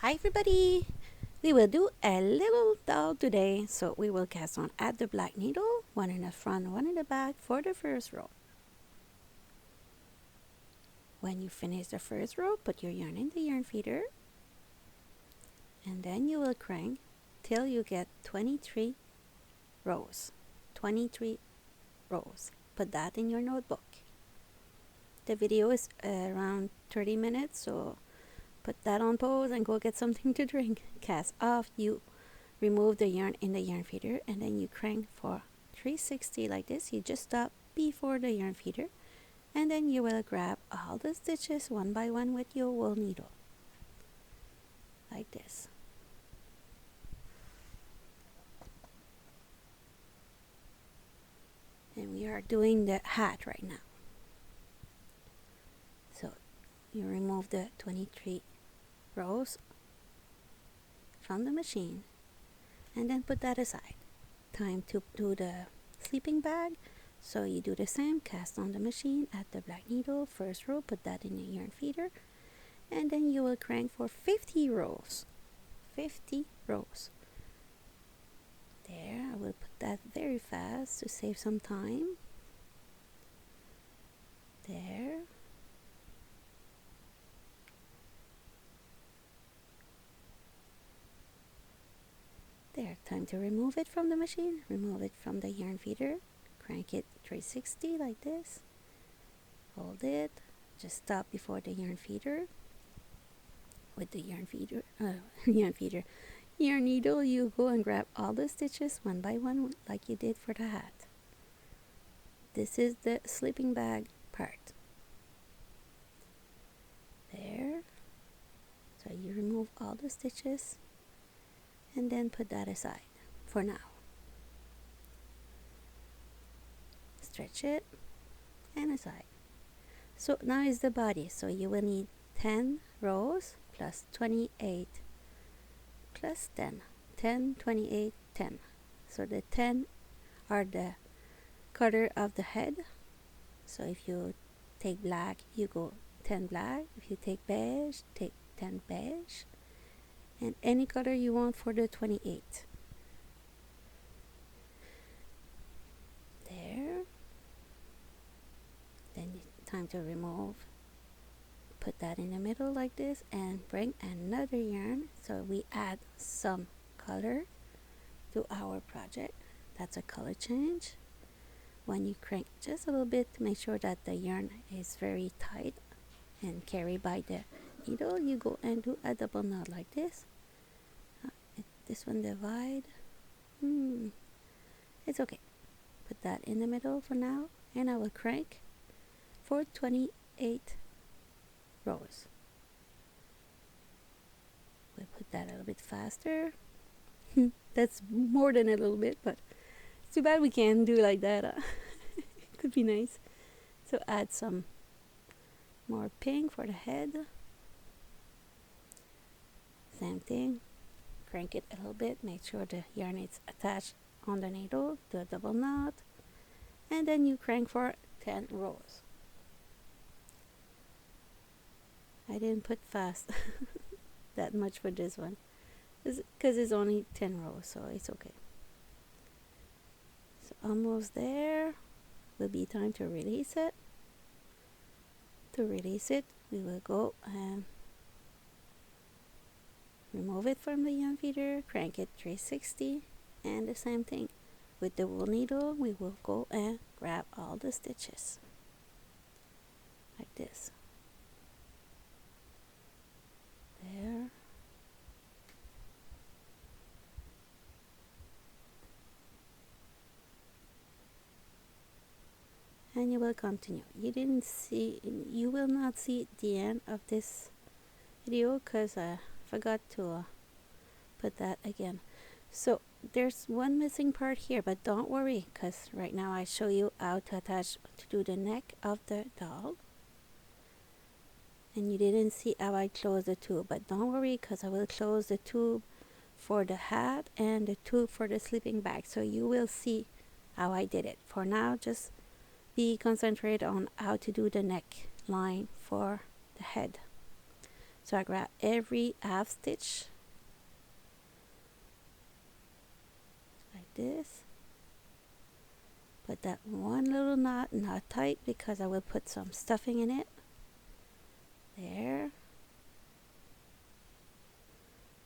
Hi everybody! We will do a little doll today, so we will cast on at the black needle, one in the front, one in the back for the first row. When you finish the first row, put your yarn in the yarn feeder, and then you will crank till you get 23 rows. 23 rows. Put that in your notebook. The video is around 30 minutes, so put that on pause and go get something to drink. Cast off, you remove the yarn in the yarn feeder, and then you crank for 360 like this. You just stop before the yarn feeder, and then you will grab all the stitches one by one with your wool needle like this. And we are doing the hat right now. So you remove the 23 rows from the machine and then put that aside. Time to do the sleeping bag, so you do the same. Cast on the machine at the black needle, first row, put that in the yarn feeder, and then you will crank for 50 rows. 50 rows. There, I will put that very fast to save some time. There. There, time to remove it from the machine. Remove it from the yarn feeder. Crank it 360 like this. Hold it. Just stop before the yarn feeder. With the yarn feeder, yarn needle, you go and grab all the stitches one by one like you did for the hat. This is the sleeping bag part. There. So you remove all the stitches and then put that aside for now. Stretch it and aside. So now is the body, so you will need 10 rows plus 28 plus 10. 10, 28, 10. So the 10 are the color of the head. So if you take black, you go 10 black. If you take beige, take 10 beige. And any color you want for the 28. There. Then time to remove. Put that in the middle like this and bring another yarn, so we add some color to our project. That's a color change. When you crank just a little bit to make sure that the yarn is very tight and carried by the needle, you go and do a double knot like this. This one divide. It's okay. Put that in the middle for now, and I will crank for 28 rows. We'll put that a little bit faster. That's more than a little bit, but it's too bad we can't do like that. It could be nice. So add some more pink for the head. Same thing. Crank it a little bit. Make sure the yarn is attached on the needle. Do a double knot. And then you crank for 10 rows. I didn't put fast that much for this one because it's only 10 rows, so it's okay. So almost there. Will be time to release it. To release it, we will go and remove it from the yarn feeder, crank it 360, and the same thing with the wool needle. We will go and grab all the stitches like this. There. And you will continue. You will not see the end of this video because I forgot to put that again. So there's one missing part here, but don't worry, because right now I show you how to attach to do the neck of the doll. And you didn't see how I closed the tube, but don't worry, because I will close the tube for the hat and the tube for the sleeping bag, so you will see how I did it. For now, just be concentrated on how to do the neck line for the head. So I grab every half stitch like this. Put that one little knot, not tight because I will put some stuffing in it. There.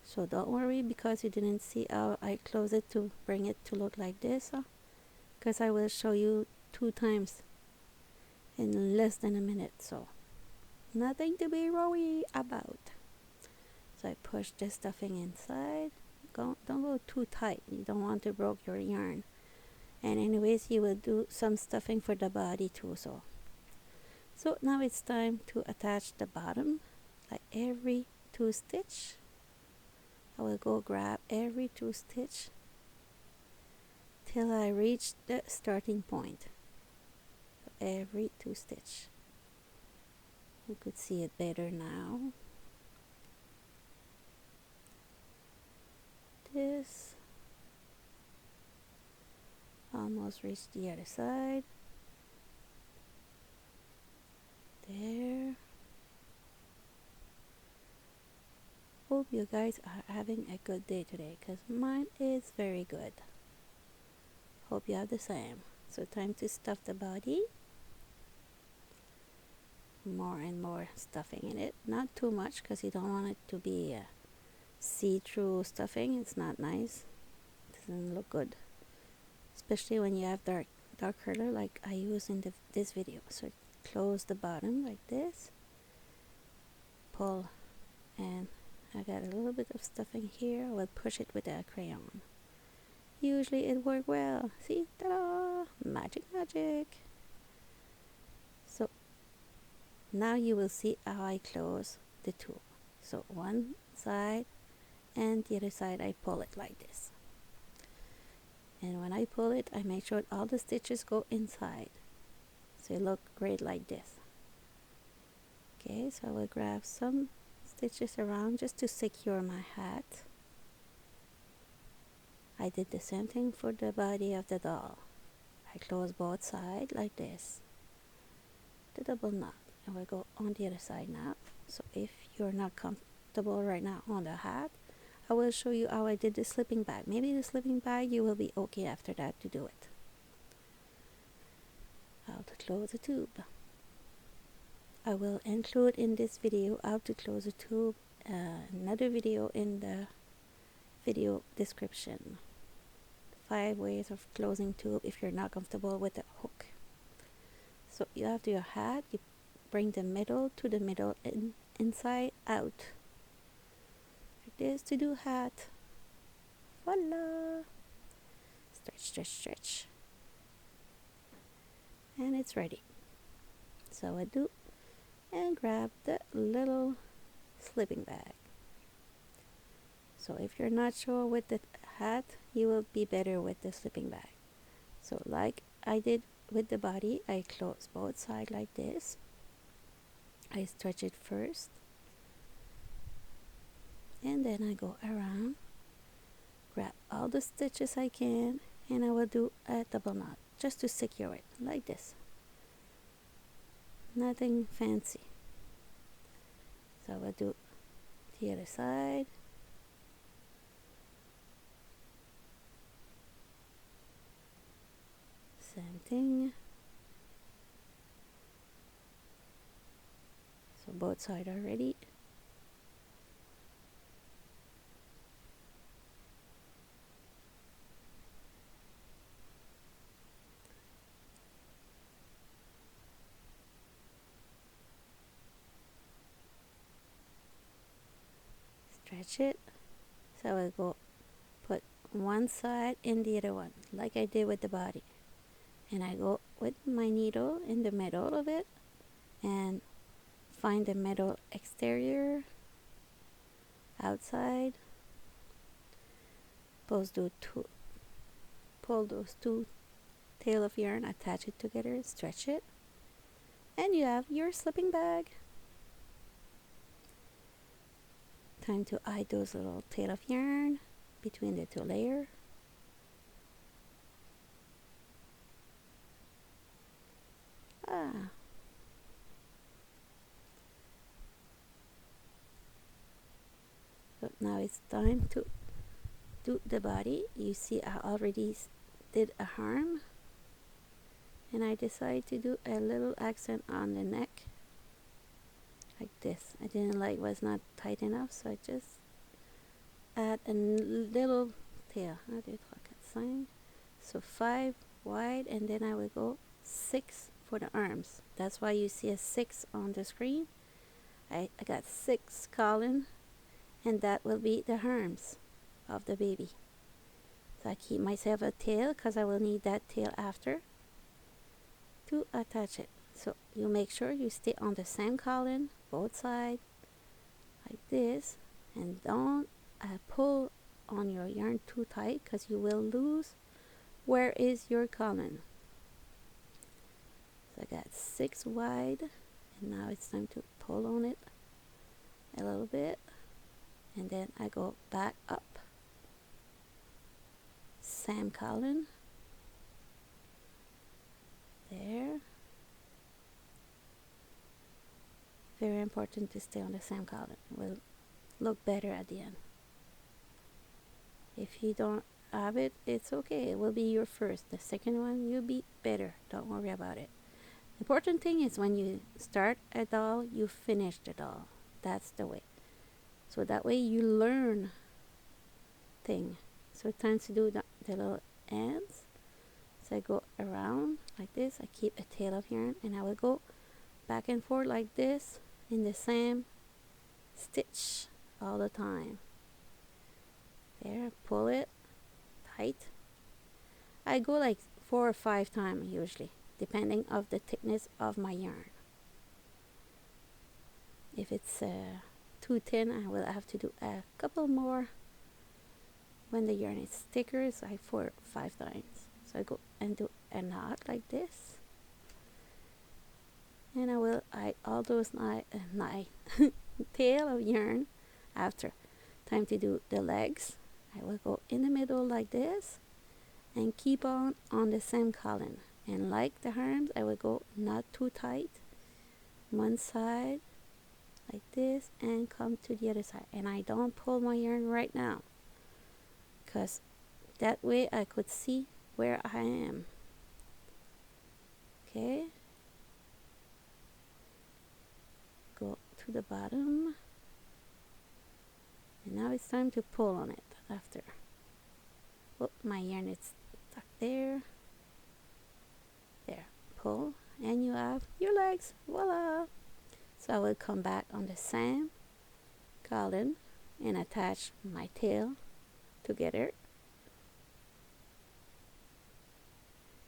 So don't worry because you didn't see how I close it to bring it to look like this, because I will show you 2 times in less than a minute, so nothing to be worried about. So I push this stuffing inside. Don't go too tight. You don't want to break your yarn. And anyways, you will do some stuffing for the body too. So now it's time to attach the bottom. Like every 2 stitch, I will go grab every 2 stitch till I reach the starting point. So every 2 stitch. You could see it better now. This. Almost reached the other side. There. Hope you guys are having a good day today, because mine is very good. Hope you have the same. So time to stuff the body. More and more stuffing in it. Not too much because you don't want it to be see-through stuffing. It's not nice. It doesn't look good. Especially when you have dark color like I use in this video. So close the bottom like this. Pull, and I got a little bit of stuffing here. I will push it with a crayon. Usually it worked well. See? Ta-da! Magic, magic! So now you will see how I close the two. So one side and the other side I pull it like this. And when I pull it, I make sure all the stitches go inside. So it look great like this. Okay, so I will grab some stitches around just to secure my hat. I did the same thing for the body of the doll. I close both sides like this. The double knot. And we'll go on the other side now. So if you're not comfortable right now on the hat, I will show you how I did the slipping bag. Maybe the slipping bag you will be okay after that to do it. How to close a tube. I will include in this video how to close a tube, another video in the video description. 5 ways of closing tube if you're not comfortable with the hook. So you have your hat, you bring the middle to the middle and inside out. Like this to do hat. Voila! Stretch, stretch, stretch. And it's ready. So I do and grab the little slipping bag. So if you're not sure with the hat, you will be better with the slipping bag. So like I did with the body, I close both sides like this. I stretch it first. And then I go around, grab all the stitches I can, and I will do a double knot just to secure it like this. Nothing fancy. So I will do the other side. Same thing. So both sides are ready. Stretch it. So I will go put one side in the other one like I did with the body. And I go with my needle in the middle of it and find the middle exterior, outside. Pull those two tail of yarn, attach it together, stretch it, and you have your slipping bag. Time to hide those little tail of yarn between the 2 layers. So now it's time to do the body. You see I already did a arm, and I decided to do a little accent on the neck like this. I didn't like was not tight enough, so I just add a little tail. So 5 wide, and then I will go 6 for the arms. That's why you see a 6 on the screen. I got 6 column, and that will be the arms of the baby. So I keep myself a tail because I will need that tail after to attach it. So you make sure you stay on the same column, both sides, like this, and don't pull on your yarn too tight because you will lose where is your column. So I got 6 wide, and now it's time to pull on it a little bit, and then I go back up, same column there. Very important to stay on the same column. It will look better at the end. If you don't have it, it's okay. It will be your first. The second one you'll be better. Don't worry about it. The important thing is when you start a doll, you finish the doll. That's the way. So that way you learn thing. So it's time to do the little ends. So I go around like this. I keep a tail of yarn, and I will go back and forth like this in the same stitch all the time. There, pull it tight. I go like 4 or 5 times usually, depending of the thickness of my yarn. If it's too thin, I will have to do a couple more. When the yarn is thicker, it's like 4 or 5 times. So I go and do a knot like this, and I will add all those tail of yarn after. Time to do the legs. I will go in the middle like this and keep on the same column. And like the arms, I will go not too tight, one side like this, and come to the other side. And I don't pull my yarn right now, because that way I could see where I am. Okay, go to the bottom, and now it's time to pull on it after. Oh, my yarn is stuck there. There, pull, and you have your legs. Voila! So I will come back on the same column and attach my tail together.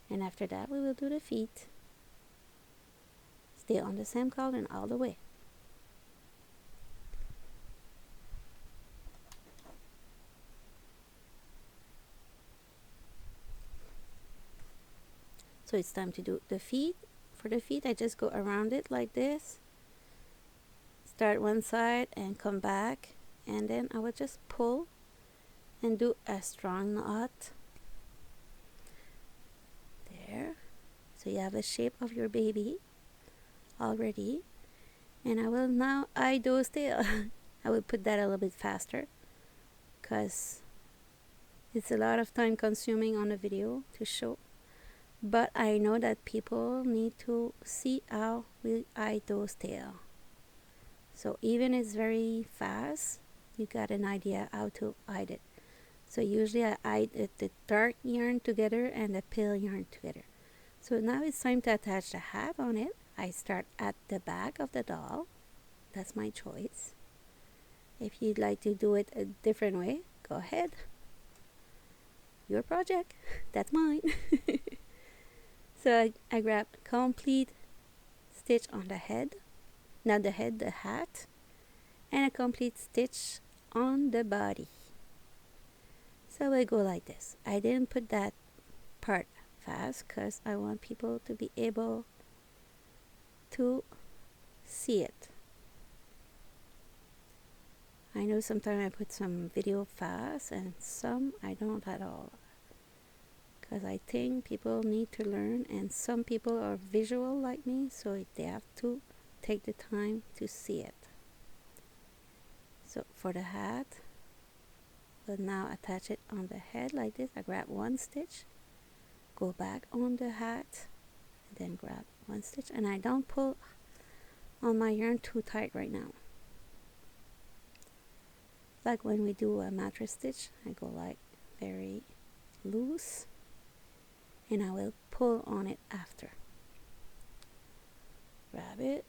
And after that, we will do the feet. Stay on the same column all the way. So it's time to do the feet. For the feet, I just go around it like this. Start one side and come back, and then I will just pull and do a strong knot. There. So you have a shape of your baby already. And I will now eye those tail. I will put that a little bit faster, because it's a lot of time consuming on the video to show. But I know that people need to see how we eye those tail. So even it's very fast, you got an idea how to hide it. So usually I hide the dark yarn together and the pale yarn together. So now it's time to attach the hat on it. I start at the back of the doll. That's my choice. If you'd like to do it a different way, go ahead. Your project. That's mine. So I grabbed complete stitch on the head. Not the head, the hat. And a complete stitch on the body. So I go like this. I didn't put that part fast because I want people to be able to see it. I know sometimes I put some video fast and some I don't at all, because I think people need to learn, and some people are visual like me, so they have to take the time to see it. So for the hat, will now attach it on the head like this. I grab one stitch, go back on the hat, and then grab one stitch, and I don't pull on my yarn too tight right now. Like when we do a mattress stitch, I go like very loose, and I will pull on it after. Grab it,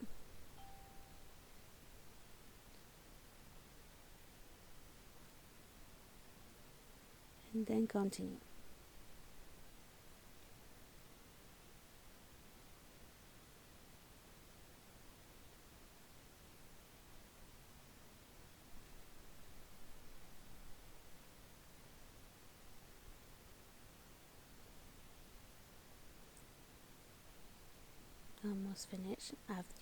and then continue. Almost finished.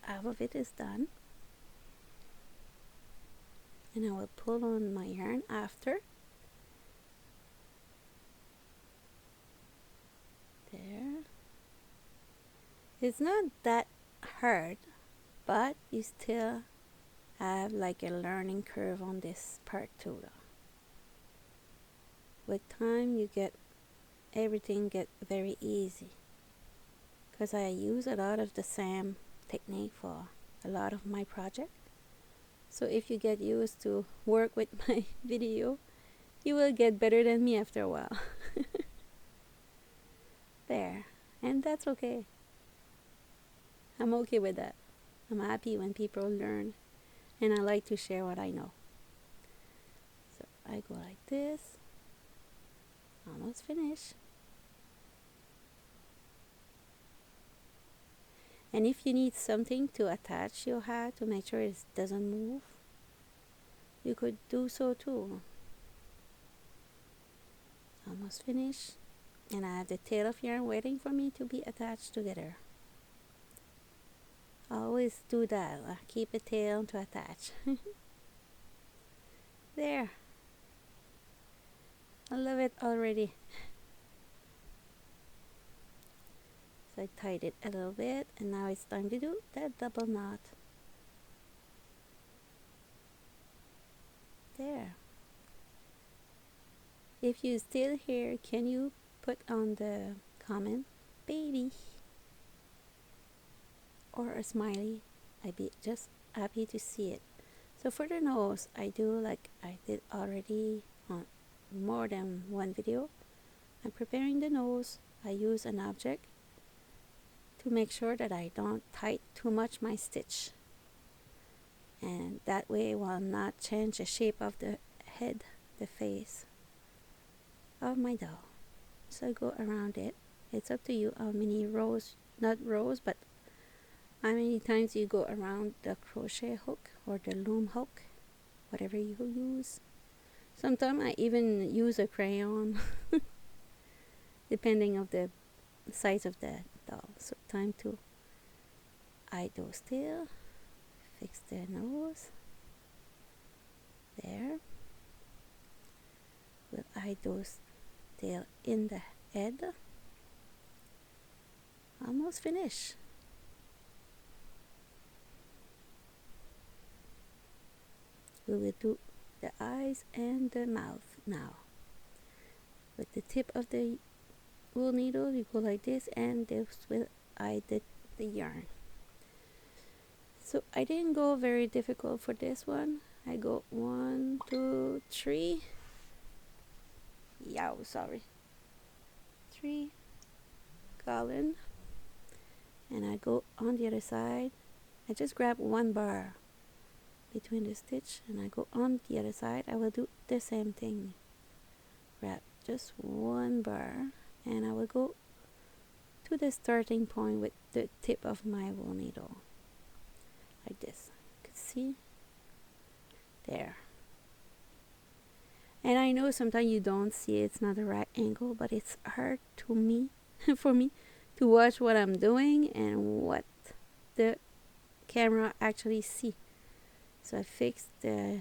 Half of it is done, and I will pull on my yarn after. There. It's not that hard, but you still have like a learning curve on this part too. With time, you get everything get very easy, because I use a lot of the same technique for a lot of my project. So if you get used to work with my video, you will get better than me after a while. There, and that's okay. I'm okay with that. I'm happy when people learn, and I like to share what I know. So I go like this, almost finished. And if you need something to attach your hat to make sure it doesn't move, you could do so too. Almost finished. And I have the tail of yarn waiting for me to be attached together. Always do that. Keep a tail to attach. There. I love it already. So I tied it a little bit, and now it's time to do that double knot. There. If you're still here, can you put on the comment, baby, or a smiley? I'd be just happy to see it. So for the nose, I do like I did already on more than one video. I'm preparing the nose. I use an object to make sure that I don't tight too much my stitch, and that way it will not change the shape of the head, the face of my doll. So I go around it. It's up to you how many rows, not rows, but how many times you go around the crochet hook or the loom hook, whatever you use. Sometimes I even use a crayon depending of the size of the doll. So time to eye those still, fix the nose. There. We'll eye those tail in the head. Almost finished. We will do the eyes and the mouth now. With the tip of the wool needle, you go like this, and this will eye the yarn. So I didn't go very difficult for this one. I go 1, 2, 3. Yow, sorry. 3 column, and I go on the other side. I just grab one bar between the stitch, and I go on the other side. I will do the same thing. Grab just one bar, and I will go to the starting point with the tip of my wool needle, like this. You can see there. And I know sometimes you don't see it, it's not the right angle, but it's hard to me for me to watch what I'm doing and what the camera actually see. So I fix the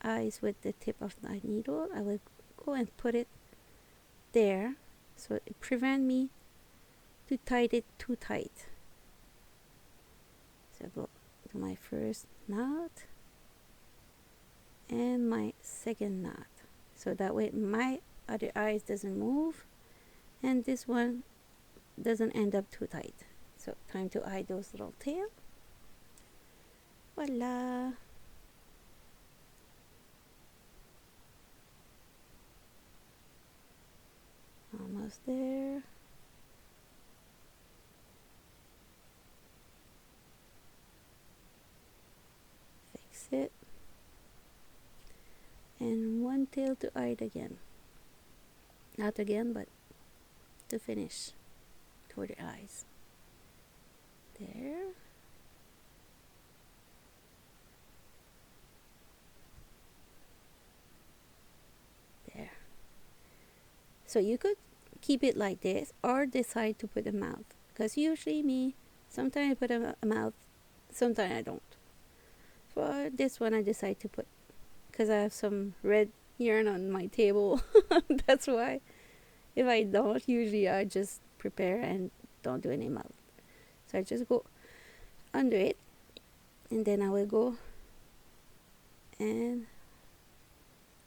eyes with the tip of my needle. I will go and put it there, so it prevent me to tie it too tight. So I go to my first knot and my second knot. so that way my other eyes doesn't move and this one doesn't end up too tight. So time to eye those little tail. Voila. Almost there. Fix it. And one tail to eye it again. Not again, but to finish toward the eyes. There. There. So you could keep it like this or decide to put a mouth. Because usually me, sometimes I put a mouth, sometimes I don't. For this one I decide to put, because I have some red yarn on my table. That's why. If I don't, usually I just prepare and don't do any mouth. So I just go under it and then I will go and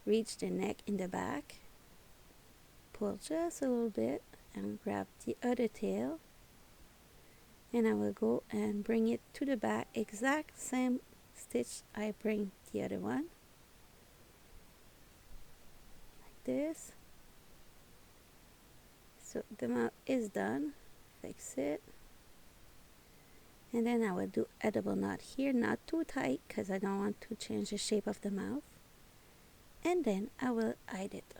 reach the neck in the back, pull just a little bit and grab the other tail, and I will go and bring it to the back, exact same stitch I bring the other one, like this. So the mouth is done. Fix it. And then I will do a double knot here, not too tight because I don't want to change the shape of the mouth. And then I will hide it.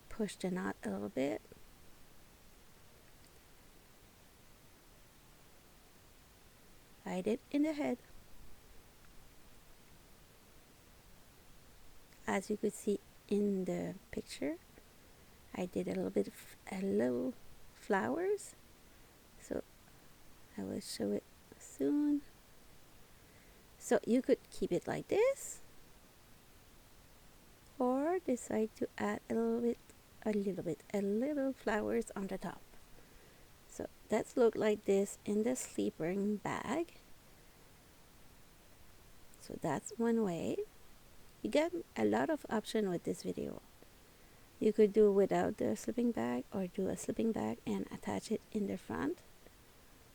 Push the knot a little bit. Hide it in the head. As you could see in the picture, I did a little flowers. So I will show it soon. So you could keep it like this, or decide to add a little flowers on the top. So that's look like this in the sleeping bag. So that's one way. You get a lot of option with this video. You could do without the sleeping bag or do a sleeping bag and attach it in the front.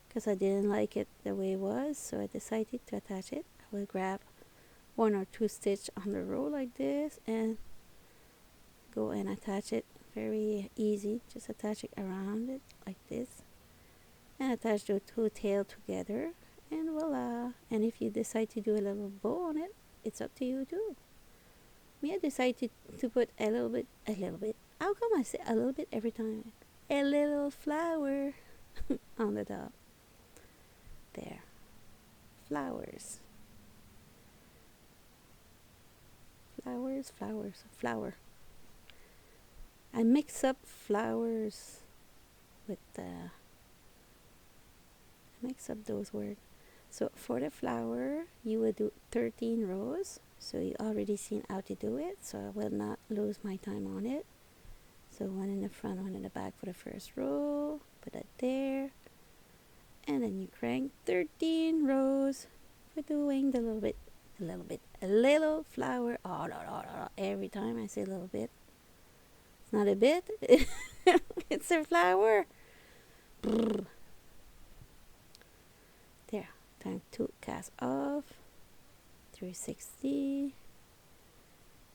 Because I didn't like it the way it was, so I decided to attach it. I will grab 1 or 2 stitch on the row like this and go and attach it. Very easy. Just attach it around it like this and attach the 2 tails together, and voila. And if you decide to do a little bow on it, it's up to you too. Me, I decided to put a little bit. How come I say a little bit every time? A little flower on the top. There. Flowers. Flower. I mix up flowers with mix up those words. So for the flower, you will do 13 rows. So you already seen how to do it. So I will not lose my time on it. So 1 in the front, 1 in the back for the first row. Put that there. And then you crank 13 rows for doing a little flower. Every time I say a little bit. It's not a bit. It's a flower. Brrr. There. Time to cast off. 360.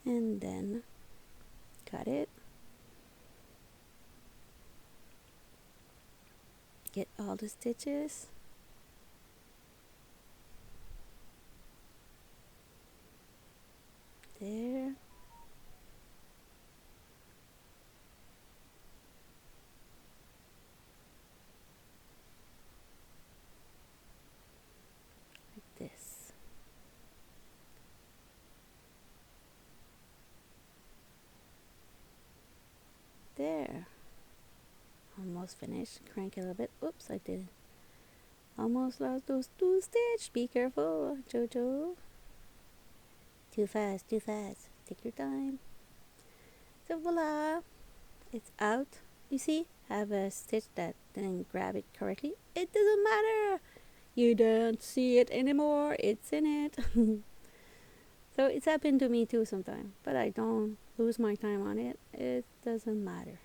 And then cut it. Get all the stitches. There. Like this. There. Almost finished. Crank a little bit. Oops, I did. Almost lost those 2 stitches. Be careful, Jojo. Too fast. Take your time. So voila. It's out. You see? Have a stitch that didn't grab it correctly. It doesn't matter. You don't see it anymore. It's in it. So it's happened to me too sometimes, but I don't lose my time on it. It doesn't matter.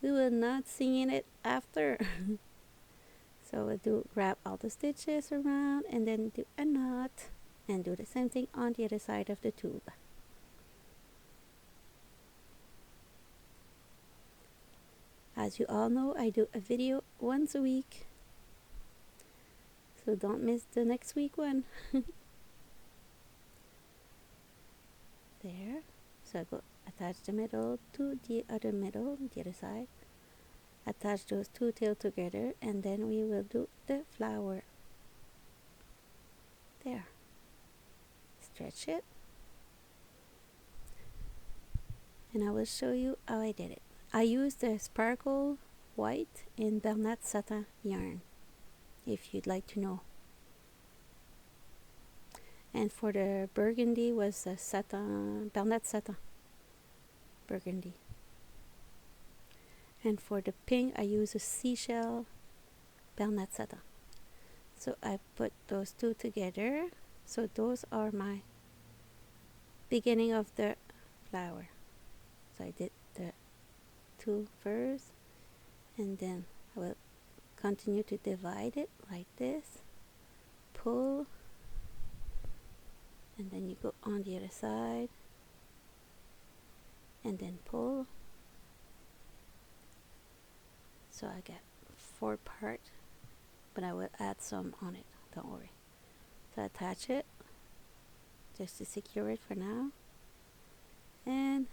We will not seam it after. So we'll do grab all the stitches around and then do a knot and do the same thing on the other side of the tube. As you all know, I do a video once a week, so don't miss the next week one. There. So I go attach the middle to the other middle, the other side. Attach those two tails together, and then we will do the flower. There. Stretch it. And I will show you how I did it. I used the sparkle white in Bernat satin yarn, if you'd like to know. And for the burgundy was a satin, Bernat satin burgundy. And for the pink I use a seashell Bernat satin. So I put those two together. So those are my beginning of the flower. So I did the two first, and then I will continue to divide it like this, pull, and then you go on the other side and then pull. So I got 4 parts, but I will add some on it, don't worry. So attach it just to secure it for now, and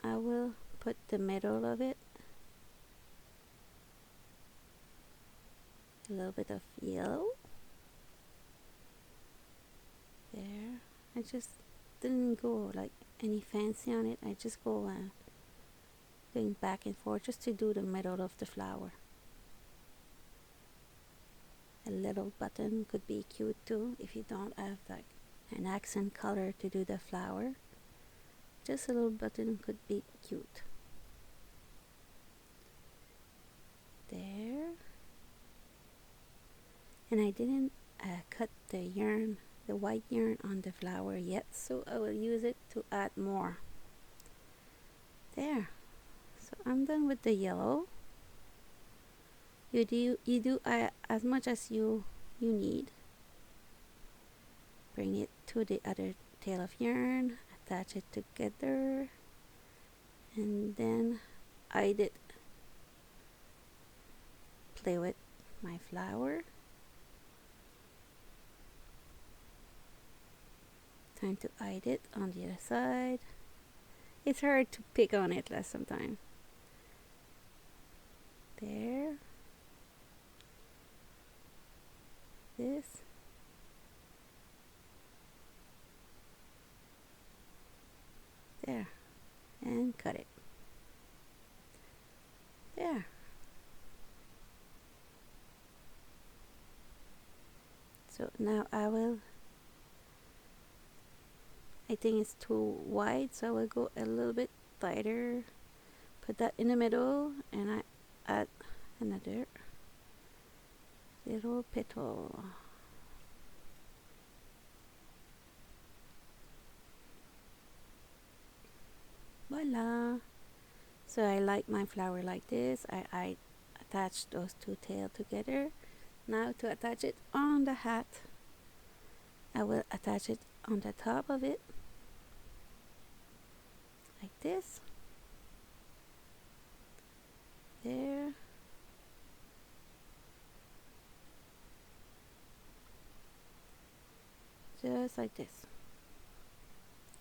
I will put the middle of it a little bit of yellow there. I just didn't go like any fancy on it. I just go going back and forth just to do the middle of the flower. A little button could be cute too if you don't have like an accent color to do the flower. Just a little button could be cute. There. And I didn't cut the yarn, the white yarn on the flower yet, so I will use it to add more. There. So I'm done with the yellow. You do as much as you need. Bring it to the other tail of yarn, attach it together, and then I did play with my flower. Time to hide it on the other side. It's hard to pick on it sometimes. There. This. There. And cut it. There. So now I think it's too wide, so I will go a little bit tighter. Put that in the middle, and I add another little petal. Voila! So I like my flower like this. I attach those two tails together. Now to attach it on the hat, I will attach it on the top of it like this. There. Just like this.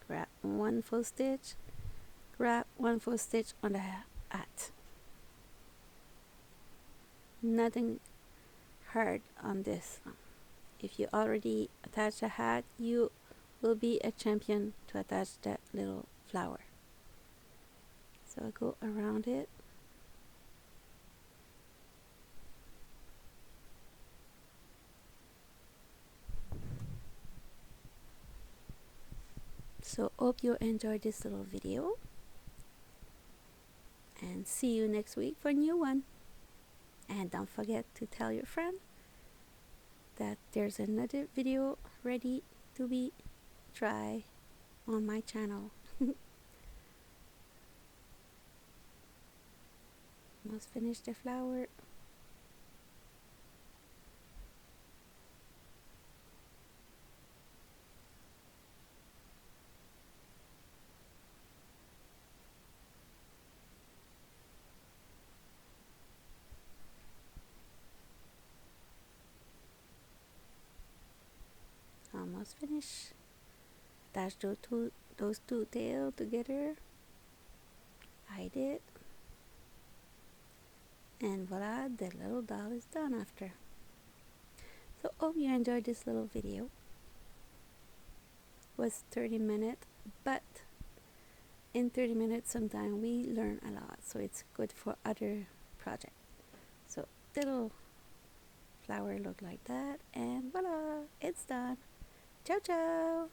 Grab one full stitch, grab one full stitch on the hat. Nothing hard on this. If you already attach a hat, you will be a champion to attach that little flower. So I go around it. So hope you enjoyed this little video, and see you next week for a new one. And don't forget to tell your friend that there's another video ready to be try on my channel. Almost finished the flower. Almost finished. Attach those two tails together. I did. And voila, the little doll is done after. So hope you enjoyed this little video. It was 30 minutes, but in 30 minutes sometimes we learn a lot, so it's good for other projects. So little flower look like that, and voila, it's done. Ciao ciao.